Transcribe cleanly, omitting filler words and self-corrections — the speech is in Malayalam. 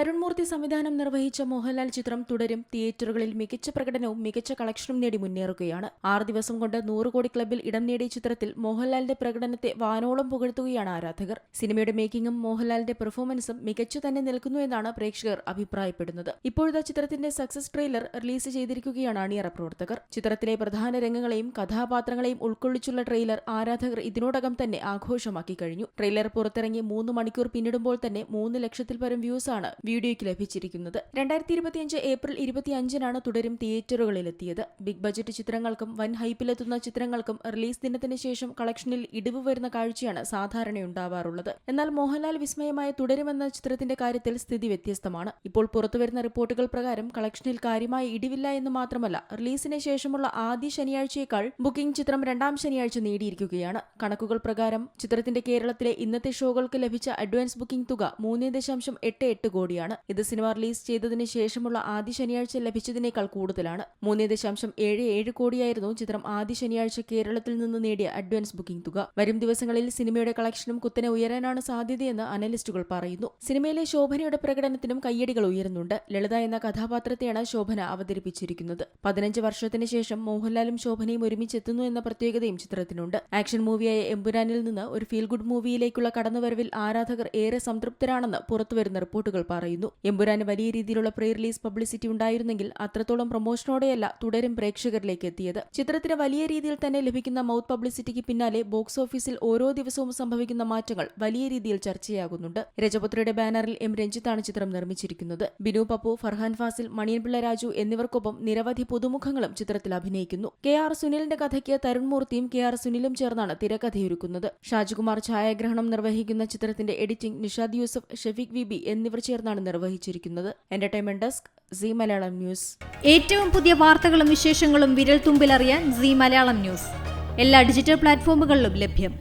തരുൺ മൂർത്തി സംവിധാനം നിർവഹിച്ച മോഹൻലാൽ ചിത്രം തുടരും തിയേറ്ററുകളിൽ മികച്ച പ്രകടനവും മികച്ച കളക്ഷനും നേടി മുന്നേറുകയാണ്. 6 ദിവസം കൊണ്ട് 100 കോടി ക്ലബിൽ ഇടം നേടിയ ചിത്രത്തിൽ മോഹൻലാലിന്റെ പ്രകടനത്തെ വാനോളം പുകഴ്ത്തുകയാണ് ആരാധകർ. സിനിമയുടെ മേക്കിംഗും മോഹൻലാലിന്റെ പെർഫോമൻസും മികച്ചു തന്നെ നിൽക്കുന്നു എന്നാണ് പ്രേക്ഷകർ അഭിപ്രായപ്പെടുന്നത്. ഇപ്പോഴത്തെ ചിത്രത്തിന്റെ സക്സസ് ട്രെയിലർ റിലീസ് ചെയ്തിരിക്കുകയാണ് അണിയറ പ്രവർത്തകർ. ചിത്രത്തിലെ പ്രധാന രംഗങ്ങളെയും കഥാപാത്രങ്ങളെയും ഉൾക്കൊള്ളിച്ചുള്ള ട്രെയിലർ ആരാധകർ ഇതിനോടകം തന്നെ ആഘോഷമാക്കി കഴിഞ്ഞു. ട്രെയിലർ പുറത്തിറങ്ങി 3 മണിക്കൂർ പിന്നിടുമ്പോൾ തന്നെ 3 ലക്ഷത്തിൽ പരം വ്യൂസാണ് വീഡിയോയ്ക്ക് ലഭിച്ചിരിക്കുന്നത്. 2025 ഏപ്രിൽ 25-നാണ് തുടരും തിയേറ്ററുകളിലെത്തിയത്. ബിഗ് ബജറ്റ് ചിത്രങ്ങൾക്കും വൻ ഹൈപ്പിലെത്തുന്ന ചിത്രങ്ങൾക്കും റിലീസ് ദിനത്തിന് ശേഷം കളക്ഷനിൽ ഇടിവ് വരുന്ന കാഴ്ചയാണ് സാധാരണയുണ്ടാവാറുള്ളത്. എന്നാൽ മോഹൻലാൽ വിസ്മയമായ തുടരുമെന്ന ചിത്രത്തിന്റെ കാര്യത്തിൽ സ്ഥിതി വ്യത്യസ്തമാണ്. ഇപ്പോൾ പുറത്തുവരുന്ന റിപ്പോർട്ടുകൾ പ്രകാരം കളക്ഷനിൽ കാര്യമായ ഇടിവില്ല എന്ന് മാത്രമല്ല, റിലീസിന് ശേഷമുള്ള ആദ്യ ശനിയാഴ്ചയേക്കാൾ ബുക്കിംഗ് ചിത്രം 2ാം ശനിയാഴ്ച നേടിയിരിക്കുകയാണ്. കണക്കുകൾ പ്രകാരം ചിത്രത്തിന്റെ കേരളത്തിലെ ഇന്നത്തെ ഷോകൾക്ക് ലഭിച്ച അഡ്വാൻസ് ബുക്കിംഗ് തുക 3.88 കോടിയാണ്. ഇത് സിനിമ റിലീസ് ചെയ്തതിന് ശേഷമുള്ള ആദ്യ ശനിയാഴ്ച ലഭിച്ചതിനേക്കാൾ കൂടുതലാണ്. 3.77 കോടിയായിരുന്നു ചിത്രം ആദ്യ ശനിയാഴ്ച കേരളത്തിൽ നിന്ന് നേടിയ അഡ്വാൻസ് ബുക്കിംഗ് തുക. വരും ദിവസങ്ങളിൽ സിനിമയുടെ കളക്ഷനും കുത്തനെ ഉയരാനാണ് സാധ്യതയെന്ന് അനലിസ്റ്റുകൾ പറയുന്നു. സിനിമയിലെ ശോഭനയുടെ പ്രകടനത്തിനും കയ്യടികൾ ഉയരുന്നുണ്ട്. ലളിത എന്ന കഥാപാത്രത്തെയാണ് ശോഭന അവതരിപ്പിച്ചിരിക്കുന്നത്. 15 വർഷത്തിന് ശേഷം മോഹൻലാലും ശോഭനയും ഒരുമിച്ചെത്തുന്നു എന്ന പ്രത്യേകതയും ചിത്രത്തിനുണ്ട്. ആക്ഷൻ മൂവിയായ എമ്പുരാനിൽ നിന്ന് ഒരു ഫീൽ ഗുഡ് മൂവിയിലേക്കുള്ള കടന്നുവരവിൽ ആരാധകർ ഏറെ സംതൃപ്തരാണെന്ന് പുറത്തുവരുന്ന റിപ്പോർട്ടുകൾ പറയുന്നു. എമ്പുരാന് വലിയ രീതിയിലുള്ള പ്രീ റിലീസ് പബ്ലിസിറ്റി ഉണ്ടായിരുന്നെങ്കിൽ അത്രത്തോളം പ്രൊമോഷനോടെയല്ല തുടരും പ്രേക്ഷകരിലേക്ക് എത്തിയത്. ചിത്രത്തിന് വലിയ രീതിയിൽ തന്നെ ലഭിക്കുന്ന മൗത്ത് പബ്ലിസിറ്റിക്ക് പിന്നാലെ ബോക്സ് ഓഫീസിൽ ഓരോ ദിവസവും സംഭവിക്കുന്ന മാറ്റങ്ങൾ വലിയ രീതിയിൽ ചർച്ചയാകുന്നുണ്ട്. രജപുത്രയുടെ ബാനറിൽ എം രഞ്ജിത്താണ് ചിത്രം നിർമ്മിച്ചിരിക്കുന്നത്. ബിനു പപ്പു, ഫർഹാൻ ഫാസിൽ, മണിയൻപിള്ള രാജു എന്നിവർക്കൊപ്പം നിരവധി പുതുമുഖങ്ങളും ചിത്രത്തിൽ അഭിനയിക്കുന്നു. KR സുനിലിന്റെ കഥയ്ക്ക് തരുൺ മൂർത്തിയും KR സുനിലും ചേർന്നാണ് തിരക്കഥയൊരുക്കുന്നത്. ഷാജികുമാർ ഛായാഗ്രഹണം നിർവഹിക്കുന്ന ചിത്രത്തിന്റെ എഡിറ്റിംഗ് നിഷാദ് യൂസഫ്, ഷെഫീഖ് വിബി എന്നിവർ ചേർന്നാണ് നിർവഹിച്ചിരിക്കുന്നത്. Entertainment desk, Zee Malayalam news. ഏറ്റവും പുതിയ വാർത്തകളും വിശേഷങ്ങളും വിരൽ തുമ്പിലറിയാൻ സീ മലയാളം ന്യൂസ് എല്ലാ ഡിജിറ്റൽ പ്ലാറ്റ്ഫോമുകളിലും ലഭ്യം.